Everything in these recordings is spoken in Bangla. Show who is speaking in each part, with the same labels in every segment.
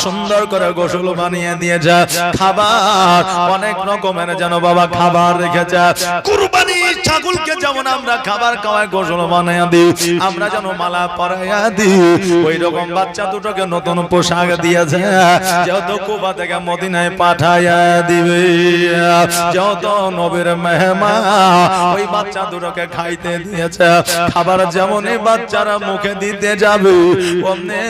Speaker 1: সুন্দর করে গোসল বানিয়ে দিয়েছে, খাবার অনেক রকমের যেন বাবা খাবার রেখেছে। কুরবানি ছাগলকে যেমন আমরা খাবার খাওয়াই গোসল বানিয়ে দিই, আমরা যেন মালা পরাইয়া দিই, ওই রকম বাচ্চা দুটোকে নতুন পোশাক দিয়েছে, যেহেতু কুবা থেকে মদিনায় পাঠাইয়া দিবে, যেহেতু নবীর মেহমান ওই বাচ্চা দুটোকে খাইতে দিয়েছে। খাবার যেমনই বাচ্চারা মুখে দিতে যাবে অমনি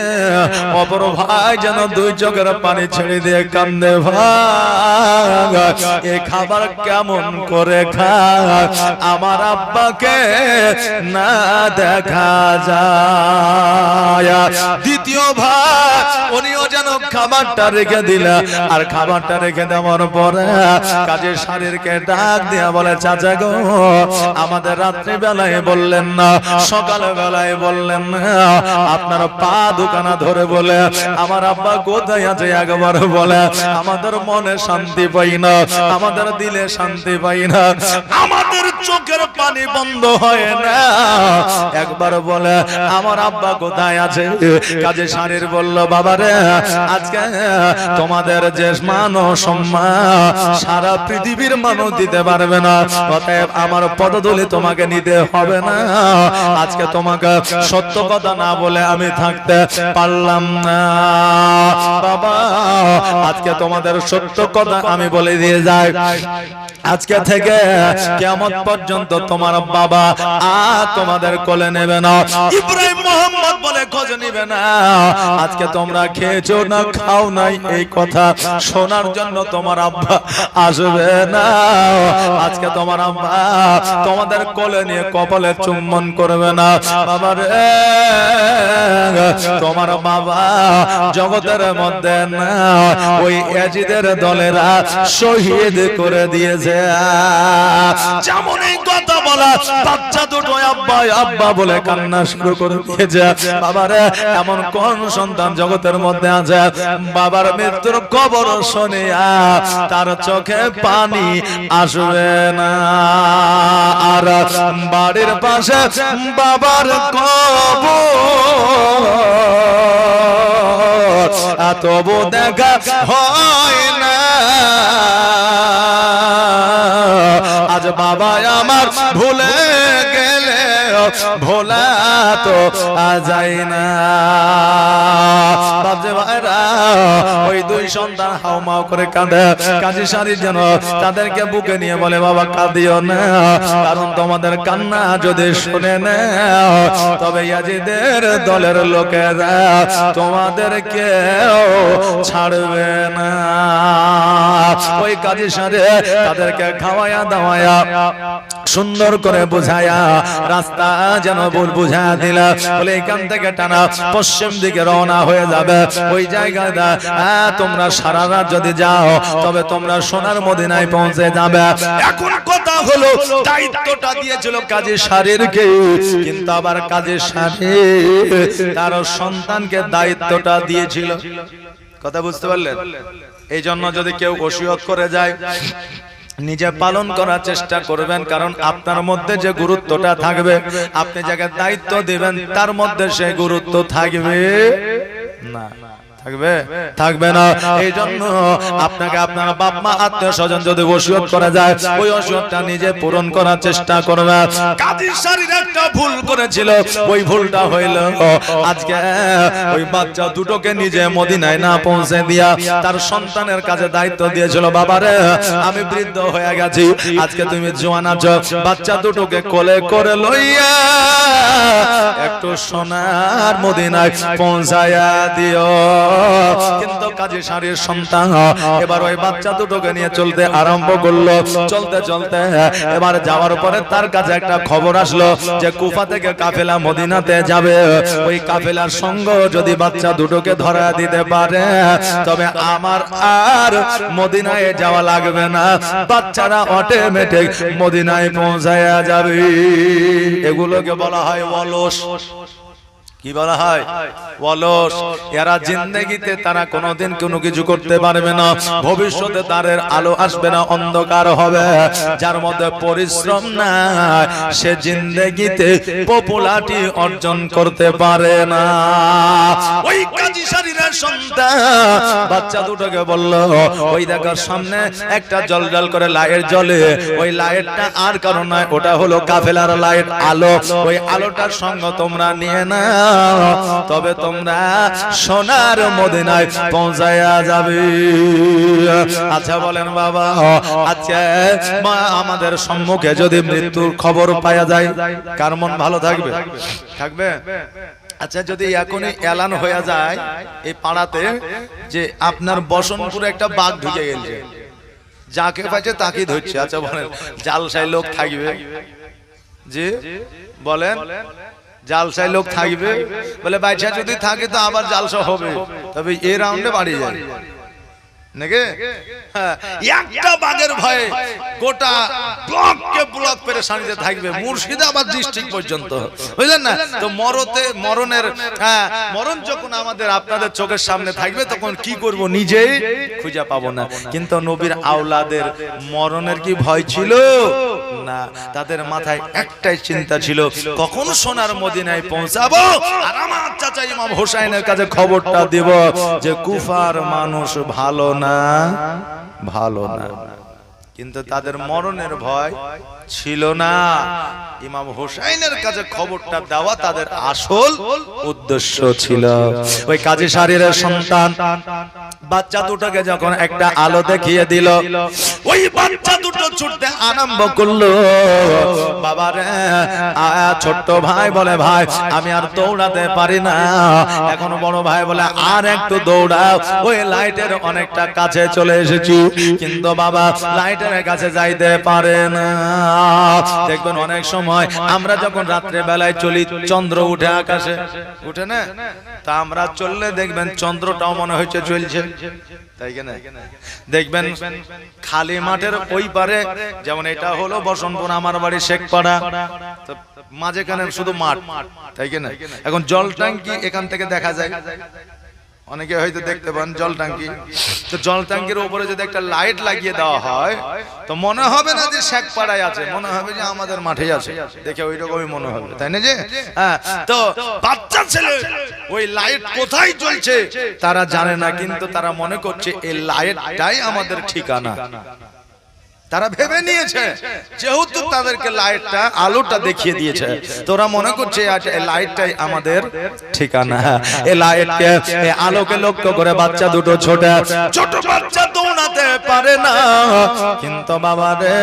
Speaker 1: অপর ভাই যেন দুই চোখের পানি ছেড়ে দিয়ে কান্দে, ভাই এই খাবার কেমন করে খায়, আমার আব্বাকে না দেখা যায়। দ্বিতীয় ভাই উনিও যেন খাবারটা রেখে দিলা, আর খাবারটা রেখে দেওয়ার পরে কাজের শারীরকে ডাক দিয়া বলে, চাচা গো আমাদের রাত্রি বেলায় বললেন না, সকাল বেলায় বললেন না, আপনার পা দুখানা ধরে বলে আমার আব্বা কোথায় আছে একবার বলে, আমাদের মনে শান্তি পাই না, আমাদের দিলে শান্তি পাই না, আমাদের চোখের পানি বন্ধ হয় না, একবার বলে আমার আব্বা কোথায় আছে। কাজে শারীর বলল, বাবারে আজকে তোমাদের যে মান ও সম্মান সারা পৃথিবীর মানুষ দিতে পারবে না, অতএব আমার পদধূলি তোমাকে নিতে হবে না, আজকে তোমাকে সত্য কথা না বলে আমি থাকতে পারলাম না। বাবা আজকে তোমাদের সত্য কথা আমি বলে দিয়ে যাই, আজকে থেকে কিয়ামত পর্যন্ত তোমার বাবা আর তোমাদের কোলে নেবে না, ইব্রাহিম মোহাম্মদ বলে খোঁজ নিবে না। আজকে তোমরা খেয়েছো না খাও নাই এই কথা শোনার জন্য তোমার আব্বা আসবে না, আজকে তোমার আব্বা তোমাদের কোলে নিয়ে কপালে চুম্বন করবে না। বাবা রে তোমার বাবা জগতের মধ্যে না ওই ইয়াজিদের দলেরা শহীদ করে দিয়েছে। যেমন এই কথা বলা বাচ্চা দুটো আব্বা আব্বা বলে কান্না শুরু করে দিয়েছে। বাবারে এমন কোন সন্তান জগতের মধ্যে আছে বাবার মৃত্যুর খবর শুনিয়া তার চোখে পানি আসবে না, আর বাড়ির পাশে বাবার কবর তবু দেখা হয় না। আজ বাবা আমার ভুলে গেলে ভোলা তো যায় না। ওই দুই সন্তান হাউমাউ করে কাঁদে, কাজী শারীর যেন তাদেরকে বুকে নিয়ে বলে, বাবা কাঁদিও না, কারণ তোমাদের কান্না যদি শুনে না তবে ইয়াজিদের দলের লোকেরা তোমাদেরকে ছাড়বে না। ওই কাজী শারীর তাদেরকে খাওয়ায়া দাওয়ায়া সুন্দর করে বুঝায়া রাস্তা যেন বুঝা দিলা, বলে এখান থেকে টানা পশ্চিম দিকে রওনা হয়ে যাবে। ওই জায়গাটা তোমরা সারা রাত যদি যাও তবে তোমরা সোনার মদিনায় পৌঁছে যাবে। এখন কথা হলো দায়িত্বটা দিয়েছিল কাজী শারীরকে, কিন্তু আবার কাজী শারীর তার সন্তানকে দায়িত্বটা দিয়েছিল। কথা বুঝতে পারলেন? এই জন্য যদি কেউ ওসিয়ত করে যায় নিজে পালন করার চেষ্টা করবেন, কারণ আপনার মধ্যে যে গুরুত্বটা থাকবে আপনি যাকে দায়িত্ব দিবেন তার মধ্যে সেই গুরুত্ব থাকবে না, থাকবে না। এই জন্য আপনাকে আপনার বাপ মা আত্মীয় স্বজন যদি ওসিয়ত করা যায় ওই ওসিয়তটা নিজে পূরণ করার চেষ্টা করবে। কাজী শারীর একটা ভুল করেছিল, ওই ভুলটা হইল আজকে ওই বাচ্চা দুটোকে নিজে মদিনায় না পৌঁছে দিয়া তার সন্তানের কাছে দায়িত্ব দিয়েছিল, বাবারে আমি বৃদ্ধ হয়ে গেছি, আজকে তুমি জোয়ান আছো, বাচ্চা দুটোকে কোলে করে লইয়া একটু সোনার মদিনায় পৌঁছায়া দিও। কিন্তু কাজী শারীর সন্তান এবার ওই বাচ্চা দুটোকে নিয়ে চলতে আরম্ভ করলো। চলতে চলতে এবার যাওয়ার পরে তার কাছে একটা খবর আসলো যে কুফা থেকে কাফেলা মদিনাতে যাবে, ওই কাফেলার সঙ্গ যদি বাচ্চা দুটোকে ধরা দিতে পারে তবে আমার আর মদিনায় যাওয়া লাগবে না, বাচ্চারা অটোমেটিক মদিনায় পৌঁছায়া যাবে। এগুলোকে বলা হয় অলস। কি বলা হয়? অলস। এরা জিন্দেগিতে তারা কোনোদিন কোনো কিছু করতে পারবে না, ভবিষ্যতে তাদের আলো আসবে না, অন্ধকার হবে। যার মধ্যে পরিশ্রম নাই সে জিন্দেগিতে পপুলারিটি অর্জন করতে পারে না। ওই কাজী শারীরের সন্তান বাচ্চা দুটোকে বলল, ওই দেখো সামনে একটা জলজল করে লাইট জ্বলে, ওই লাইটটা আর কারো নয়, ওটা হলো কাফেলার লাইট, আলো। ওই আলোটার সঙ্গ তোমরা নিয়ে নাও, তবে তোমরা সোনার মদিনায় পৌঁছায়া যাবে। আচ্ছা বলেন বাবা, আচ্ছা আমাদের সম্মুখে যদি মৃত্যুর খবর পাওয়া যায়, কার মন ভালো থাকবে? থাকবে? আচ্ছা যদি এখনই এলান হয়ে যায় এই পাড়াতে যে আপনার বসনপুরে একটা বাঘ ঢুকে গেছে, যাকে পাচ্ছে তাকে ধরছে, আচ্ছা বলেন জালসাই লোক থাকবে? জি বলেন, জালসাই লোক থাকবে? বলে বাইচা যদি থাকে তো আবার জালসা হবে, তবে এই রাউন্ডে বাড়ি যায় নাকি? একটা বাঘের ভয়ে গোটা ব্লককে ব্লক পেরেশানিতে থাকবে, মুর্শিদাবাদ ডিস্ট্রিক্ট পর্যন্ত, বুঝলেন না? তো মরণ যখন আমাদের আপনাদের চোখের সামনে থাকবে, তখন কি করব নিজেই খুঁজে পাবো না। কিন্তু নবীর আওলাদের মরণের কি ভয় ছিল না? তাদের মাথায় একটাই চিন্তা ছিল, কখন সোনার মদিনায় পৌঁছাবো আর আমার চাচা ইমাম হোসেনের কাছে খবরটা দেব যে কুফার মানুষ ভালো না, ভালো না। কিন্তু তাদের মরণের ভয় ছিল না, ইমাম হোসেনের কাছে খবরটা দেওয়া তাদের আসল উদ্দেশ্য ছিল। ওই কাজী শারিরের সন্তান বাচ্চা দুটোকে যখন একটা আলো দেখিয়ে দিল, ওই বাচ্চা দুটো ছুটতে আরম্ভ করলো। বাবারে ছোট্ট ভাই বলে, ভাই আমি আর দৌড়াতে পারি না। এখন বড় ভাই বলে, আর একটু দৌড়াও, ওই লাইটের অনেকটা কাছে চলে এসেছি। কিন্তু বাবা লাইটের কাছে যাইতে পারে না। দেখবেন অনেক সময় আমরা যখন রাত্রে বেলায় চলি, চন্দ্র উঠে আকাশে, উঠে না? তা আমরা চললে দেখবেন চন্দ্রটাও মনে হচ্ছে চলছে, তাই কিনা? দেখবেন খালি মাঠের ওই পারে, যেমন এটা হলো বসন্তপুর, আমার বাড়ি শেখপাড়া, তো মাঝখানে শুধু মাঠ, তাই কিনা? এখন জল ট্যাঙ্কি এখান থেকে দেখা যায়, অনেকে হয়তো দেখতে পান জল ট্যাঙ্কি। তো জল ট্যাঙ্কির উপরে যদি একটা লাইট লাগিয়ে দেওয়া হয়, তো মনে হবে না যে শেখপাড়ায় আছে, মনে হবে যে আমাদের মাঠে আছে, দেখে ওই রকমই মনে হবে, তাই না? যে হ্যাঁ, তো বাচ্চা ছেলে ওই লাইট কোথায় জ্বলছে তারা জানে না, কিন্তু তারা মনে করছে এই লাইটটাই আমাদের ঠিকানা। তারা ভেবে নিয়েছে যেহেতু তাদেরকে লাইটটা আলোটা দেখিয়ে দিয়েছে, তোরা মনে করছে এই লাইটটাই আমাদের ঠিকানা। এই লাইটকে, এই আলোকে লক্ষ্য করে বাচ্চা দুটো ছোট বাচ্চা দৌড়াতে পারে না। কিন্তু বাবা রে,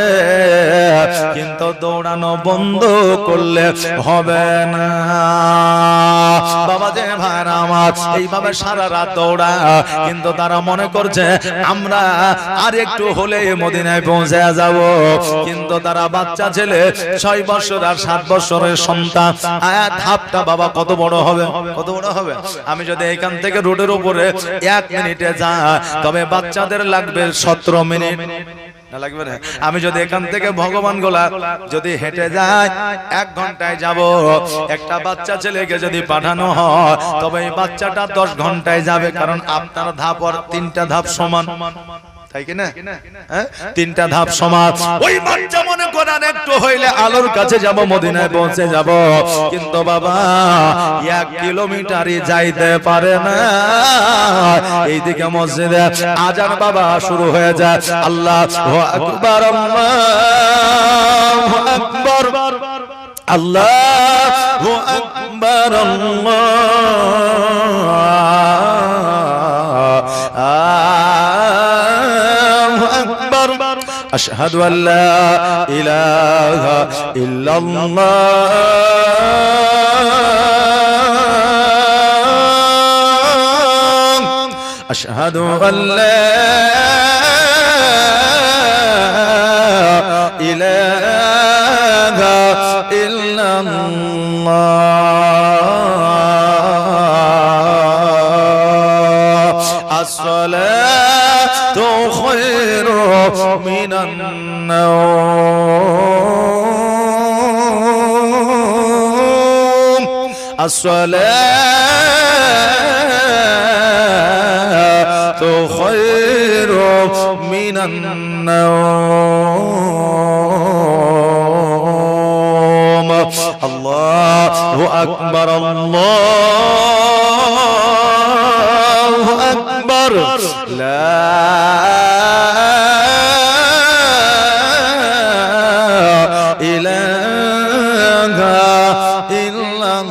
Speaker 1: কিন্তু দৌড়ানো বন্ধ করলে হবে না। বাবা যে ভাইরা আমার এইভাবে সারা রাত দৌড়া, কিন্তু তারা মনে করছে আমরা আর একটু হলে মদিনায় পৌঁছে যাব। কিন্তু তারা বাচ্চা ছেলে 6 বছর আর 7 বছরের সন্তান, ধাপটা বাবা কত বড় হবে, কত বড় হবে। আমি যদি এখান থেকে রোডের উপরে 1 মিনিটে যাই, তবে বাচ্চাদের লাগবে 17 মিনিট, না লাগবে না? আমি যদি এখান থেকে ভগবান গোলা যদি হেঁটে যাই 1 ঘন্টায় যাব। একটা বাচ্চা ছেলেকে যদি পাঠানো হয়, তবে এই বাচ্চাটা 10 ঘন্টায় যাবে, কারণ আপনার ধাপ আর 3টা ধাপ সমান, তাই কি না? 3টা ধাপ সমান। ওই বাচ্চা মনে করেন একটু হইলে আলোর কাছে যাব, মদিনায় পৌঁছে যাব, কিন্তু বাবা 1 কিলোমিটারই যাইতে পারে না। এইদিকে মসজিদে আজান বাবা শুরু হয়ে যায়, আল্লাহু আকবার, আল্লাহু আকবার, আল্লাহু আকবার, আশহাদু আল্লা ইলাহা ইল্লাল্লাহ, আশহাদু আল্লা ইলাহা ইল্লাল্লাহ, আসসালাতু খায়রু মিনান নাওম, আসসালাতু খায়রু মিনান নাওম, আল্লাহু আকবার, আল্লাহু আকবার লা ইলাহা ইল্লাল্লাহ।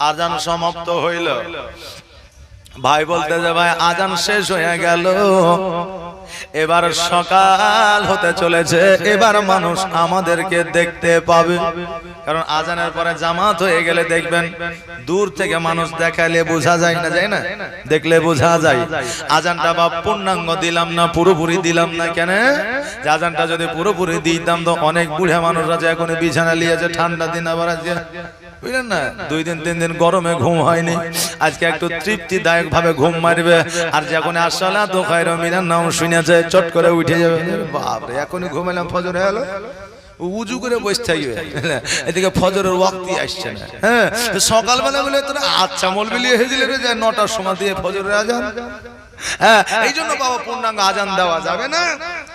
Speaker 1: আজান সমাপ্ত হইল। ভাই বলতে যে ভাই আজান শেষ হয়ে গেল, এবার সকাল হতে চলেছে, এবার মানুষ আমাদেরকে দেখতে পাবে। কারণ আজানের পরে জামাত হয়ে গেলে দেখবেন দূর থেকে মানুষ দেখালে বোঝা যায় না, যায় না, দেখলে বোঝা যায়। আজানটা বা পূর্ণাঙ্গ দিলাম না, পুরোপুরি দিলাম না কেন? যে আজানটা যদি পুরোপুরি দিতাম তো অনেক বুড়া মানুষ আছে এখন বিছানা লিয়েছে, ঠান্ডা দিন আবার আজকে বুঝলেন না 2 দিন 3 দিন গরমে ঘুম হয়নি, আজকে একটু তৃপ্তিদায়ক ভাবে ঘুম মারবে। আর যখন আসলা তো খায়রুম মিনান নাম শুনেছে চট করে উঠে যাবে, বাপরে এখনই ঘুমালাম ফজর হয়ে গেল, উজু করে বসে থাকবে, এদিকে ফজরের ওয়াক্তই আসছে না। হ্যাঁ সকালবেলা বলে তোরা আচ্ছা মলবিলি হয়েছিল যে 9টার সময় দিয়ে ফজরের আজান। হ্যাঁ এই জন্য বাবা পূর্ণাঙ্গ আজান দেওয়া যাবে না।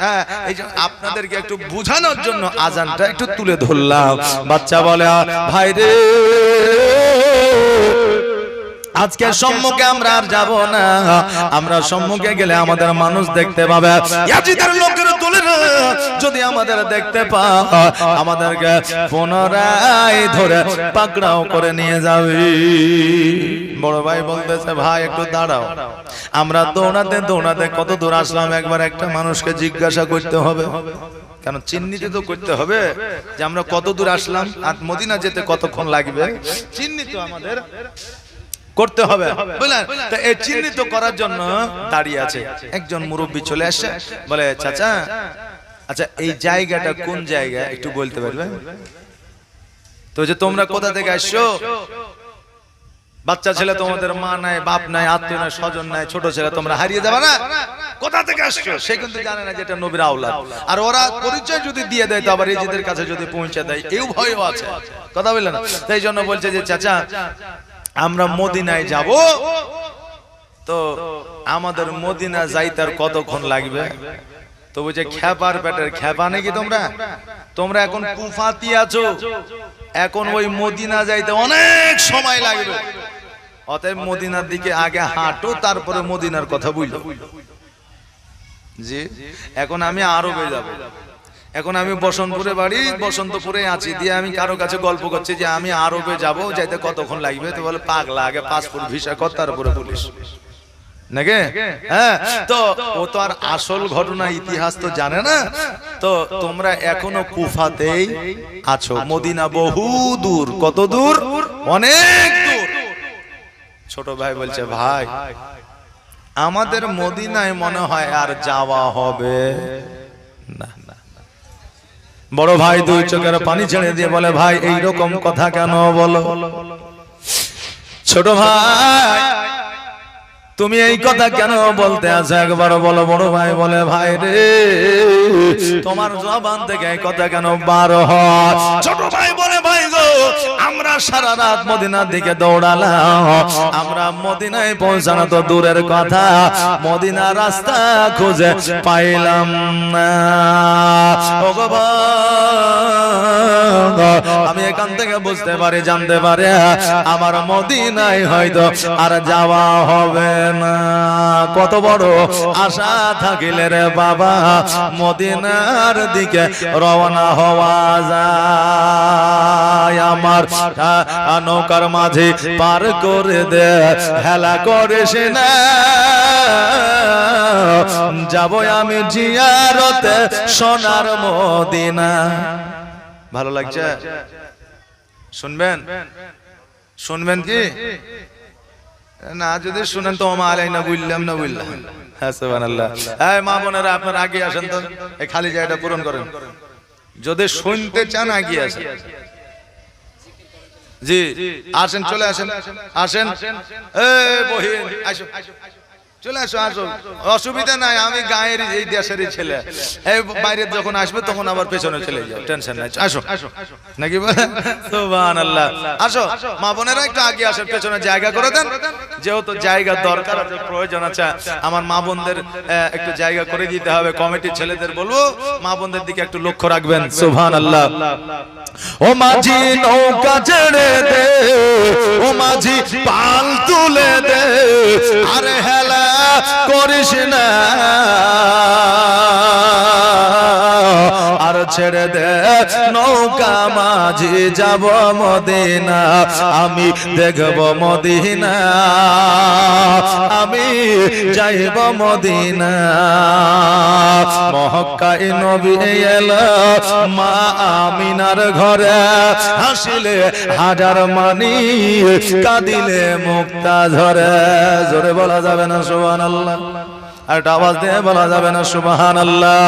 Speaker 1: হ্যাঁ এই জন্য আপনাদেরকে একটু বোঝানোর জন্য আজানটা একটু তুলে ধরলাম। বাচ্চা বলে ভাই রে আজকে সম্মুখে আমরা আর যাব না, আমরা সম্মুখে গেলে আমাদের মানুষ দেখতে পাবে। ইয়াজিদের লোকের দলেরা যদি আমাদের দেখতে পায় আমাদেরকে পুনরায় ধরে পাকড়াও করে নিয়ে যাবে। বড় ভাই বলতেছে ভাই একটু দাঁড়াও, আমরা দৌড়াতে দৌড়াতে কত দূর আসলাম, একবার একটা মানুষকে জিজ্ঞাসা করতে হবে, কারণ চিহ্নিত তো করতে হবে যে আমরা কত দূর আসলাম আর মদিনা যেতে কতক্ষণ লাগবে, চিহ্নিত আমাদের করতে হবে বুঝলেন। তো এই চিহ্নিত করার জন্য দাঁড়িয়ে আছে একজন মুরব্বী, চলে আসে বলে চাচা আচ্ছা এই জায়গাটা কোন জায়গা একটু বলতে পারবে? তো যে তোমরা কোথা থেকে আসছো? বাচ্চা ছেলে তোমাদের মা নাই, বাপ নাই, আত্মীয় নাই, স্বজন নাই, ছোট ছেলে, তোমরা হারিয়ে যাবে না, কোথা থেকে আসছো? সে কিন্তু জানে না যে এটা নবীর আওলাদ। আর ওরা পরিচয় যদি দিয়ে দেয় তো আবার নিজেদের কাছে যদি পৌঁছে দেয় এই ভয়ও আছে, কথা বললেন না? তাই জন্য বলছে যে চাচা আমরা মদিনায় যাব, তো আমাদের মদিনা যাইতে আর কতক্ষণ লাগবে? তো বলছে খেপার পেটের খেপা নাকি তোমরা, তোমরা এখন কুফাতি আছো, এখন ওই মদিনা যাইতে অনেক সময় লাগবে, অতএব মদিনার দিকে আগে হাঁটো তারপরে মদিনার কথা বুঝলো। জি এখন আমি আরবে যাব, এখন আমি বসন্তপুরে বাড়ি, বসন্তপুরে আছি, দিয়ে আমি কারো কাছে গল্প করছি যে আমি আরবে যাব, যাইতে কতক্ষণ লাগবে? তো বলে পাগলা আগে পাসপোর্ট ভিসা কর তারপরে পুলিশ নাকি। হ্যাঁ তো ও তো আর আসল ঘটনা ইতিহাস তো জানে না। তো তোমরা এখনো কুফাতেই আছো, মদিনা বহু দূর। কত দূর? অনেক দূর। ছোট ভাই বলছে ভাই আমাদের মদিনায় মনে হয় আর যাওয়া হবে না। বড় ভাই 2 চোখের পানি ছেড়ে দিয়ে বলে ভাই এইরকম কথা কেন বলো? ছোট ভাই তুমি এই কথা কেন বলতে আছো একবার বলো। বড় ভাই বলে ভাই রে তোমার জবান থেকে এই কথা কেন বার হয়? ছোট ভাই বলে ভাই গো আমরা সারা রাত মদিনার দিকে দৌড়ালাম, আমরা মদিনায় পৌঁছানো তো দূরের কথা, মদিনার রাস্তা খুঁজে পাইলাম না। আমি এখান থেকে বুঝতে পারি, জানতে পারি আমার মদিনায় হয়তো আর যাওয়া হবে না। কত বড় আশা থাকিলে রে বাবা মদিনার দিকে রওনা হওয়া যায়। আমার নৌকার মাঝে পার করে দে, হেলা করিস না, যাব আমি জিয়ারতে সোনার মদিনা। ভালো লাগছে? শুনবেন? শুনবেন কি না? যদি শুনেন তো মা আলাই না বুঝলাম না বুঝলাম। হ্যাঁ সুবহানাল্লাহ। এই মা বোনেরা আপনারা আগে আসেন তো, এই খালি জায়গাটা পূরণ করেন। যদি শুনতে চান আগে আসেন। জি আসেন, চলে আসেন, আসেন। এই বহিন আসো, চলে আসো আসো, অসুবিধা নাই, আমি গায়ের এই দেশেরই ছেলে, এই বাইরে যখন আসবে তখন আবার পেছনে চলে যাও, টেনশন নাই, আসো নাকি বলেন? সুবহানাল্লাহ। আসো মা বোনেরা একটু আগে আসেন, পেছনে জায়গা করে দেন, যেহেতু জায়গা দরকার আছে, প্রয়োজন আছে, আমার মা বোনদের একটু জায়গা করে দিতে হবে। কমিটির ছেলেদের বলবো মা বোনদের দিকে একটু লক্ষ্য রাখবেন। সুবহানাল্লাহ। ও মাঝি নৌকা ছেড়ে দে, ও মাঝি পাল তুলে দে, আরে হেলা করিস না, আর ছেড়ে দে নৌকা, মাঝি যাব মদিনা, আমি দেখব মদিনা, আমি যাইব মদিনা। মক্কায় নবী এলো মা আমিনার ঘরে, হাসিলে হাজার মানি, কাঁদিলে মুক্তা ঝরে। জোরে বলা যাবে না সুবহানাল্লাহ? আর আওয়াজ দিয়ে বলা যাবে না সুবহানাল্লাহ?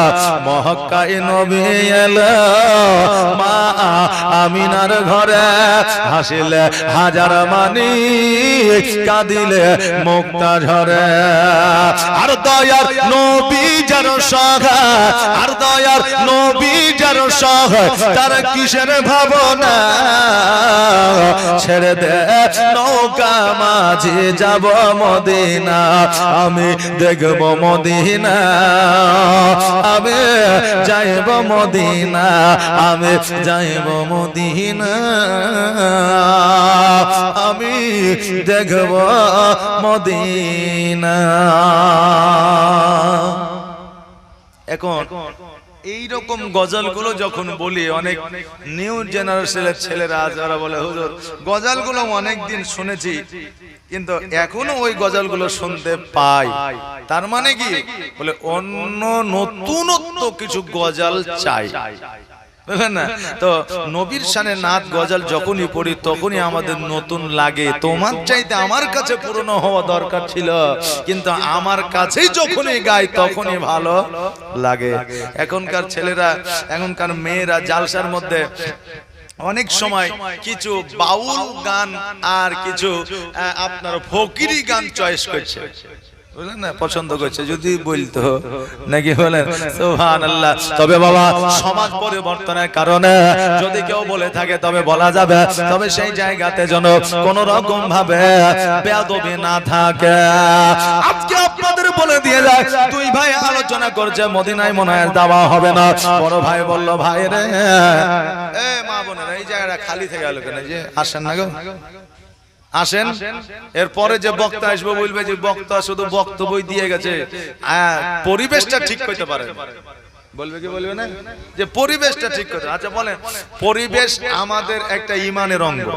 Speaker 1: মক্কায় নবী এলো মা আমিনার ঘরে, হাসিলে হাজার মানি, কাঁদিলে মুক্তা ঝরে। আর দয়ার নবী যার সহায়, আর দয়ার নবী যার সহায়, তার কিসের ভাবনা, ছেড়ে দে নৌকা, মাঝি যাব মদিনা, আমি দেখব মদিনা, আমি যাইব মদিনা, আমি যাইব মদিনা, আমি দেখব মদিনা। এখন এইরকম গজলগুলো যখন বলি, অনেক নিউ জেনারেশনের ছেলেরা যারা বলে হুজুর গজলগুলো অনেকদিন শুনেছি, কিন্তু এখনো ওই গজলগুলো শুনতে পাই, তার মানে কি বলে অন্য নতুনত্ব কিছু গজল চাই, বুঝলেন না? তো নবীর শানে নাত গজল যখনই পড়ি তখনই আমাদের নতুন লাগে। তোমার চাইতে আমার কাছে পুরনো হওয়া দরকার ছিল, কিন্তু আমার কাছেই যখনই গাই তখনই ভালো লাগে। এখনকার ছেলেরা, এখনকার মেয়েরা জালসার মধ্যে অনেক সময় কিছু বাউল গান আর কিছু আপনার ফকিরি গান চয়েস করছে, বুঝলেন না, পছন্দ করছে, যদি বলতো নাকি বলেন সুবহানাল্লাহ। তবে বাবা সমাজ পরিবর্তনের কারণে যদি কেউ বলে থাকে তবে বলা যাবে, তবে সেই জায়গাতে যেন কোন রকম ভাবে বেয়াদবি না থাকে। আজকে আপনাদের বলে দিয়ে যায়, দুই ভাই আলোচনা করছে মদিনায় মনে হয় যাওয়া হবে না। বড় ভাই বলল ভাই রে, এ মা বোনেরা এই জায়গাটা খালি থেকে গেল কেন, যে আসেন না গো, আসেন। এরপরে যে বক্তা আসবে বলবে যে বক্তা শুধু বক্তব্য দিয়ে গেছে, পরিবেশটা ঠিক করতে পারে, বলবে কি বলবে না যে পরিবেশটা ঠিক করতে। আচ্ছা বলেন, পরিবেশ আমাদের একটা ইমানের অঙ্গ।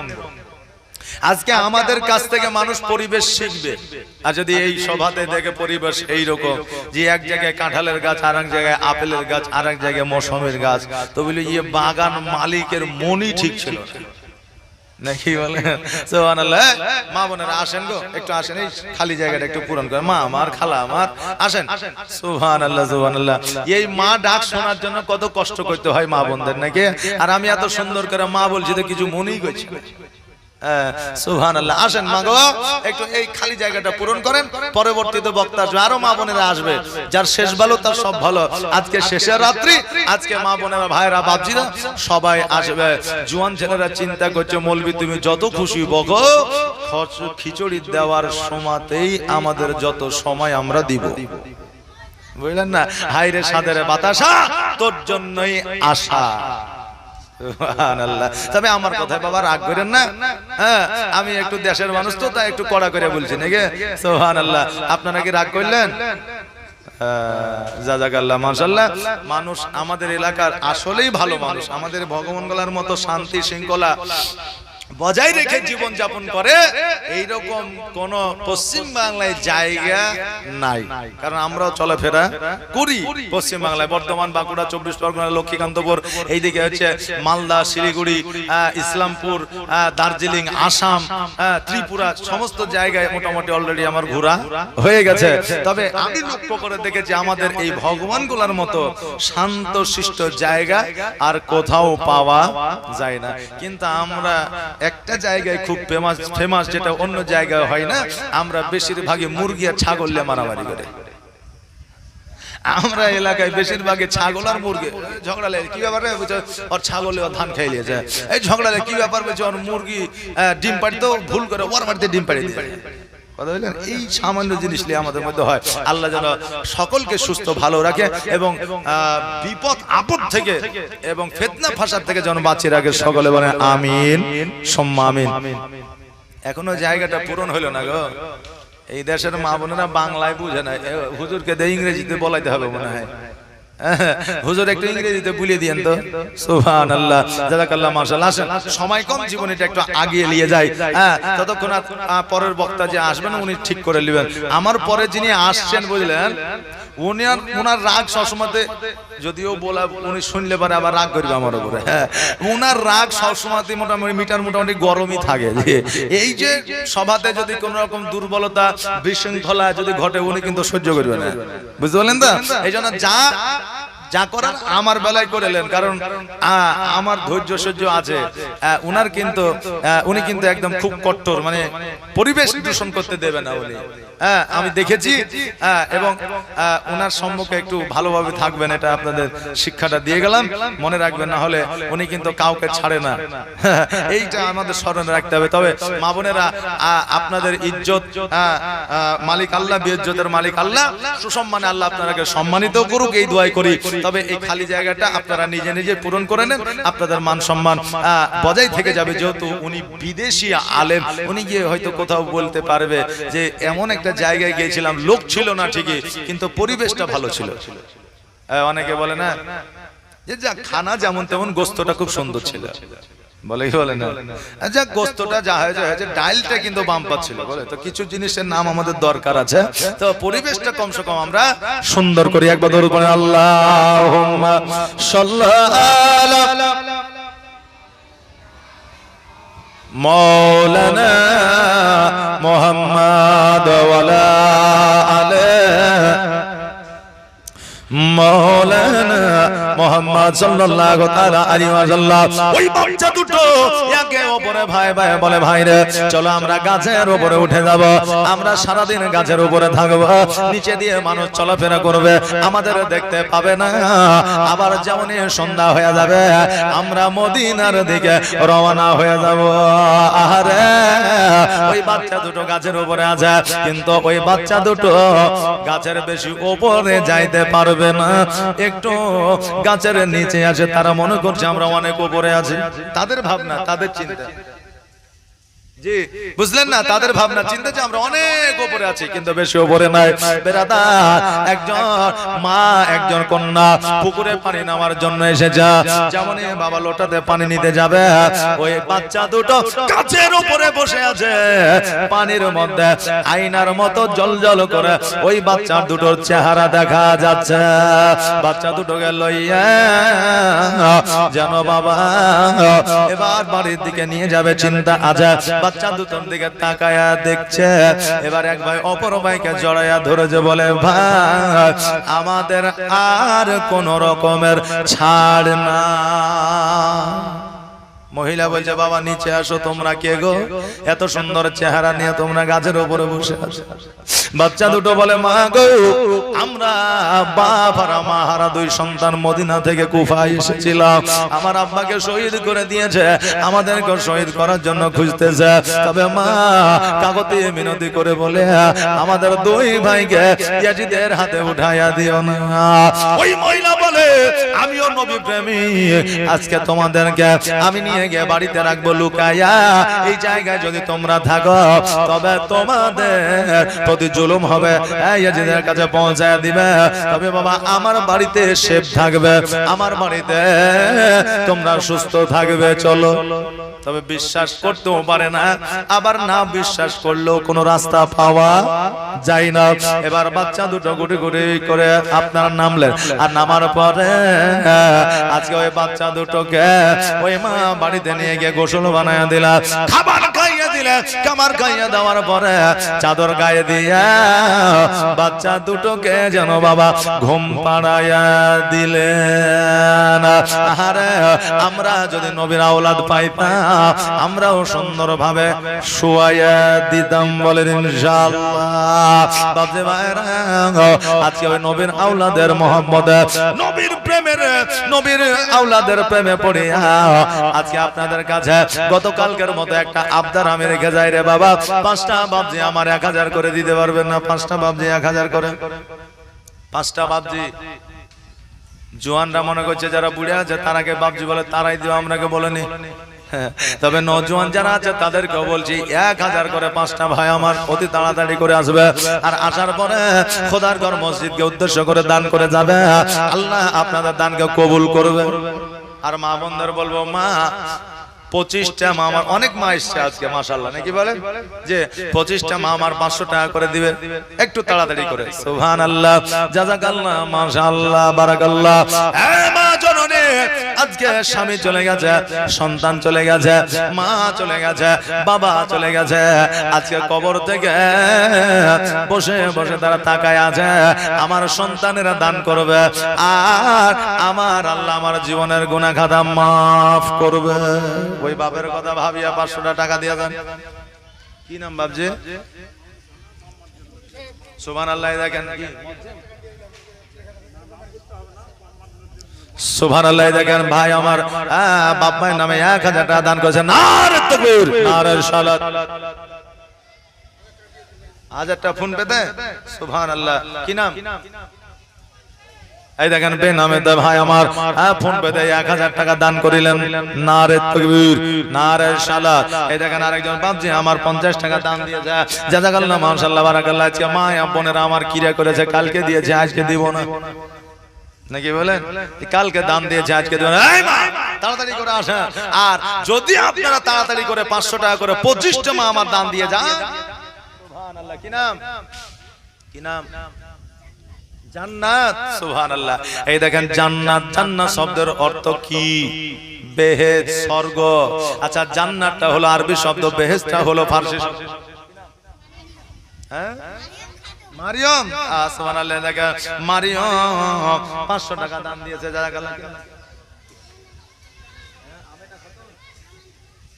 Speaker 1: আজকে আমাদের কাছ থেকে মানুষ পরিবেশ শিখবে, আর যদি এই সভাতে দেখে পরিবেশ এইরকম যে এক জায়গায় কাঁঠালের গাছ, আর এক জায়গায় আপেলের গাছ, আর এক জায়গায় মৌসুমের গাছ, তো বলি ইয়ে বাগান মালিকের মনই ঠিক ছিল নাকি বলেন সুবহানাল্লাহ। মা বোনেরা আসেন গো, একটু আসেন, এই খালি জায়গাটা একটু পূরণ করেন। মা আমার, খালা আমার, আসেন। সুবহানাল্লাহ সুবহানাল্লাহ। এই মা ডাক শোনার জন্য কত কষ্ট করতে হয় মা বোনদের নাকি? আর আমি এত সুন্দর করে মা বলছি তো কিছু মনেই করছি। সুবহানাল্লাহ। আসেন মা গো, একটু এই খালি জায়গাটা পূরণ করেন, পরবর্তীতে বক্তা আসবে, আরো মা বোনেরা আসবে। যার শেষ ভালো তার সব ভালো। আজকে শেষের রাত্রি, আজকে মা বোনেরা, ভাইরা, বাপজিরা সবাই আসবে। জোয়ান ছেলেরা চিন্তা করছে মৌলবি তুমি যত খুশি বকো, খিচুড়ি দেওয়ার সময়তেই আমাদের যত সময় আমরা দিব, বুঝলেন না? হাইরে সাদের বাতাসা তোর জন্যই আশা। সুবহানাল্লাহ। তবে আমার কথায় বাবা রাগ করেন না, হ্যাঁ আমি একটু দেশের মানুষ তো, তাই একটু কড়া করে বলছি নাকি? সুবহানাল্লাহ। আপনারা কি রাগ করলেন? জাযাকাল্লাহ, মাশাআল্লাহ। মানুষ আমাদের এলাকার আসলেই ভালো মানুষ, আমাদের ভগবান গলার মতো শান্তি শৃঙ্খলা বজায় রেখে জীবন যাপন করে, এইরকম কোন পশ্চিম বাংলায় জায়গা নাই। কারণ আমরাও চলাফেরা করি পশ্চিম বাংলায়, বর্ধমান, বাঁকুড়া, 24 পরগনা, লক্ষ্মীকান্তপুর, এইদিকে হচ্ছে মালদা, শিলিগুড়ি, ইসলামপুর, দার্জিলিং, আসাম, ত্রিপুরা, সমস্ত জায়গায় মোটামুটি অলরেডি আমার ঘোরা হয়ে গেছে। তবে আমি লক্ষ্য করে দেখেছি আমাদের এই ভগবানগুলার মতো শান্ত শিষ্ট জায়গা আর কোথাও পাওয়া যায় না। কিন্তু আমরা একটা জায়গায় খুব ফেমাস যেটা অন্য জায়গায় হয় না, আমরা বেশিরভাগই মুরগি আর ছাগল নিয়ে মারামারি করে। আমরা এলাকায় বেশিরভাগই ছাগল আর মুরগি ঝগড়া লাগে, কি ব্যাপার ওর ছাগলে ধান খাই লিয়েছে, এই ঝগড়া লাগে কি ব্যাপার বলছে ওর মুরগি ডিম পাড়তো ভুল করে ওর বাড়িতে ডিম পাড়িয়ে দিয়ে। কথা বললেন, এই সামান্য জিনিস নিয়ে আমাদের মধ্যে হয়। আল্লাহ যেন সকলকে সুস্থ ভালো রাখে এবং বিপদ আপদ থেকে এবং ফিতনা ফাসাদ থেকে যেন বাঁচিয়ে রাখে। সকলে বলে আমিন সুম্মা আমিন। এখনো জায়গাটা পূরণ হলো না গো। এই দেশের মা বোনেরা বাংলায় বুঝে না, হুজুরকে দিয়ে ইংরেজিতে বলাইতে হবে মনে হয়। হুজুর একটু ইংরেজিতে বলিয়ে দিয়েন তো। সুবহানাল্লাহ, জাযাকাল্লাহ, মাশাআল্লাহ। আসেন, সময় কম, জীবনীটা একটু আগিয়ে নিয়ে যাই। ততক্ষণ পরের বক্তা যে আসবেন উনি ঠিক করে নেবেন। আমার পরে যিনি আসছেন বুঝলেন, উনার রাগ সবসময়, যদিও বলা উনি শুনলে পারে আবার রাগ করবে আমার উপরে। হ্যাঁ, উনার রাগ সবসময় মোটামুটি গরমই থাকে। এই যে সভাতে যদি কোন রকম দুর্বলতা বিশৃঙ্খলা যদি ঘটে উনি কিন্তু সহ্য করবে না, বুঝতে পারলেন তো? এই জন্য যা করার আমার বেলায় করেলেন, কারণ আমার ধৈর্য সহ্য আছে। উনার কিন্তু উনি কিন্তু একদম খুব কঠোর, মানে পরিবেশ দূষণ করতে দেবে না উনি। আমি দেখেছি এবং উনার সম্মুখে একটু ভালোভাবে থাকবেন, এটা আপনাদের শিক্ষাটা দিয়ে গেলাম, মনে রাখবেন, না হলে উনি কিন্তু কাউকে ছাড়ে না। এইটা আমাদের স্মরণে রাখতে হবে। তবে মা বোনেরা, আপনাদের ইজ্জত মালিক আল্লাহ, বেইজ্জতের মালিক আল্লাহ, সুসম্মানে আল্লাহ আপনাদেরকে সম্মানিত করুক, এই দোয়াই করি। তবে এই খালি জায়গাটা আপনারা নিজে নিজে পূরণ করে নেন, আপনাদের মান সম্মান বজায় থেকে যাবে। যেহেতু উনি বিদেশি আলেম, উনি গিয়ে হয়তো কোথাও বলতে পারবে যে এমন একটা জায়গায় গিয়েছিলাম, লোক ছিল না ঠিকই কিন্তু পরিবেশটা ভালো ছিল। অনেকে বলে না যে যা খানা যেমন তেমন, গোস্তটা খুব সুন্দর ছিল, বলে কি বলে না? যাক, গোস্তটা যা হয়েছে, ডালটা কিন্তু বাম্পার ছিল, বলে তো কিছু জিনিসের নাম আমাদের দরকার আছে। তো পরিবেশটা কমসে কম আমরা সুন্দর করি। একবার দরুদ পড়ে, আল্লাহুম্মা সাল্লি আলা মাওলানা মুহাম্মাদ ওয়া আলা আলি মাওলানা মুহাম্মদ সাল্লাল্লাহু তাআলা আলাইহি ওয়াসাল্লাম। ওই বাচ্চা দুটো একে অপরে ভাই ভাই বলে, ভাই রে চলো আমরা গাছের উপরে উঠে যাব, আমরা সারা দিন গাছের উপরে থাকব, নিচে দিয়ে মানুষ চলাফেরা করবে, আমাদের দেখতে পাবে না। আবার যেমনই সন্ধ্যা হয়ে যাবে আমরা মদিনার দিকে রওনা হয়ে যাব। আরে ওই বাচ্চা দুটো গাছের উপরে আছে, কিন্তু ওই বাচ্চা দুটো গাছের বেশি উপরে যাইতে পারবে না, একটু গাছের নিচে আছে। তারা মনে করছে আমরা অনেক উপরে আছি, তাদের ভাবনা, তাদের চিন্তা, জি বুঝলেন না? তাদের ভাবনা চিন্তা যে আমরা অনেক উপরে আছি, কিন্তু বেশি উপরে নাই। বেরাদার, একজন মা একজন কন্যা পুকুরে পানি নেওয়ার জন্য এসেছে, যেমনই বাবা লোটাতে পানি নিতে যাবে, ওই বাচ্চা দুটো গাছের উপরে বসে আছে, পানির মধ্যে আয়নার মতো জলজল করে ওই বাচ্চা দুটোর চেহারা দেখা যাচ্ছে। বাচ্চা দুটোকে লইয়া যেন বাবা এবার বাড়ির দিকে নিয়ে যাবে, চিন্তা আছে। বাচ্চা দুটোর দিকে তাকায়া দেখছে, এবার এক ভাই অপর ভাইকে জড়াইয়া ধরেছে, বলে ভাই আমাদের আর কোন রকমের ছাড় না। মহিলা বলছে, বাবা নিচে আসো, তোমরা কে গো? এত সুন্দর চেহারা নিয়ে তোমরা গাছের উপরে বসে আছো। বাচ্চা দুটো বলে, মা গো আমরা বাপ আর মা হারা দুই সন্তান মদিনা থেকে কুফায় এসেছিলাম, আমার আব্বাকে শহীদ করে দিয়েছে, আমাদেরকে শহীদ করার জন্য খুঁজতেছে। তবে মা কাগজে মিনতি করে বলে আমাদের দুই ভাইকে ইয়াজিদের হাতে উঠাইয়া দিও না। ওই মহিলা বলে, আমিও নবী প্রেমী, আজকে তোমাদেরকে আমি নিয়ে গিয়ে বাড়িতে রাখবো লুকায়া। এই জায়গায় যদি তোমরা থাকো তবে তোমাদের প্রতি জুলুম হবে, ইয়াজিদের কাছে পৌঁছায় দিবে। তবে বাবা আমার বাড়িতে সেফ থাকবে, আমার বাড়িতে তোমরা সুস্থ থাকবে, চলো। তবে বিশ্বাস করতেও পারে না, আবার না বিশ্বাস করলেও কোনো রাস্তা পাওয়া যায় না। এবার বাচ্চা দুটো গুটি গুটি করে আপনারা নামলেন, আর নামার পরে আজকে ওই বাচ্চা দুটোকে ওই মা বাড়িতে নিয়ে গিয়ে গোসল বানায় দিলা, খাবার খাইয়ে দিলে। কামার গায়ে দেওয়ার পরে চাদর গায়ে দিয়া বাচ্চা দুটোকে যেন বাবা ঘুম পাড়াইয়া দিলেন। আরে আমরা যদি নবীর আওলাদ পাইতাম আমরাও সুন্দরভাবে শুয়াইয়া দিতাম, বলেন ইনশাআল্লাহ। বাপজি ভাইরা, আজকে ওই নবীর আওলাদের মহব্বতে, নবীর প্রেমের, নবীর আওলাদের প্রেমে পড়িয়া আজকে আপনাদের কাছে গতকালকের মতো একটা আবদার আমি রেখে যাই রে বাবা। 5টা বাপজি আমার 1000 করে দিতে পারবেন না? 5টা বাপজি 1000 করে। 5টা বাপজি জোয়ানরা মনে করছে যারা বুড়ে আছে তারাকে বাপজি বলে, তারাই দিও, আমরাকে বলেনি। তবে নওজোয়ান যারা আছে তাদেরকেও বলছি 1000 করে 5টা ভাই আমার অতি তাড়াতাড়ি করে আসবে। আর আসার পরে খোদার ঘর মসজিদকে উদ্দেশ্য করে দান করে যাবে। আল্লাহ আপনাদের দানকে কবুল করবে। আর মা বোনদের বলবো, মা 25টা মা আমার, অনেক মা এসছে আজকে মাশাআল্লাহ, নাকি বলেন যে 25টা মা আমার 500 টাকা করে দিবে, একটু তাড়াতাড়ি করে। সুবহানাল্লাহ, জাযাকাল্লাহ, মাশাআল্লাহ, বারাকাল্লাহ। হ্যাঁ মা জননী, আজকে স্বামী চলে গেছে, সন্তান চলে গেছে, মা চলে গেছে, বাবা চলে গেছে, আজকে কবর থেকে বসে বসে তারা তাকায় আছে আমার সন্তানেরা দান করবে, আর আমার আল্লাহ আমার জীবনের গুনাহ খাতা মাফ করবে। ওই বাপের কথা ভাবিয়া 500 টাকা দিয়ে দেন। কি নাম বাপজি? সুবহানাল্লাহ। দেখেন কি সুবহানাল্লাহ, দেখেন ভাই আমার বাপ ভাইয়ের নামে 1000 টাকা দান করেছে। নারে তাকবীর, নারে সালাত। 1000 টাকা ফোন পেতে। সুবহানাল্লাহ। কি নাম? এই দেখেন বেনামে ভাই আমার ফোন পেতে 1000 টাকা দান করিলেন। নারে তাকবীর, নারে সালাত। এই দেখেন আরেকজন বাপজি আমার 50 টাকা দান দিয়েছে। জাযাকাল্লাহ, মাশাআল্লাহ, বারাকাল্লাহ। আজকে মা বোনেরা আমার কিরা করেছে, কালকে দিয়েছে, আজকে দিব না, নাকি বলেন? কালকে দান দিয়েছে, আজকে দিব না। এই মা তাড়াতাড়ি করে আসেন। আর যদি আপনারা তাড়াতাড়ি করে 500 টাকা করে 25টা মা আমার দান দিয়ে যান। সুবহানাল্লাহ। কি নাম? কি নাম? জান্নাত। সুবহানাল্লাহ। এই দেখেন জান্নাত, জান্নাত শব্দের অর্থ কি? বেহেশত, স্বর্গ। আচ্ছা, জান্নাতটা হলো আরবি শব্দ, বেহেশতটা হলো ফারসি শব্দ। হ্যাঁ, মারিয়াম। সুবহানাল্লাহ। দেখেন মারিয়াম 500 টাকা দান দিয়েছে। জাযাকাল্লাহ।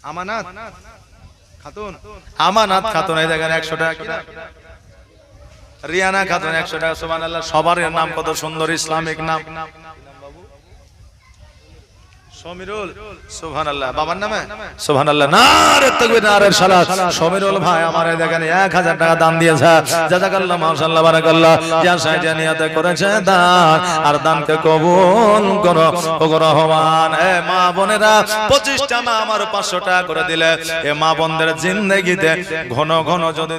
Speaker 1: আমানাত খাতুন, আমানাত খাতুন। এই দেখেন 100 টাকা। রিয়ানা খাতুন 100 টাকা। সুবহানাল্লাহ। সবার নাম কত সুন্দর ইসলামিক নাম। সমীরুল। সুবহানাল্লাহ। বাবার নামে? সুবহানাল্লাহ। নারে তাকবীর, নারে সালাত। সমীরুল ভাই আমার দেখেন 1000 টাকা দান দিয়েছে। জাযাকাল্লাহ, মাশাআল্লাহ, বারাকাল্লাহ। যা সাইজে নিয়তে করেছে দান, আর দানকে কবুল করো ওগো রহমান। এ মা বোনেরা 25টা মা আমার 500 টাকা করে দিলে, এ মা বোনদের জিন্দেগিতে ঘন ঘন যদি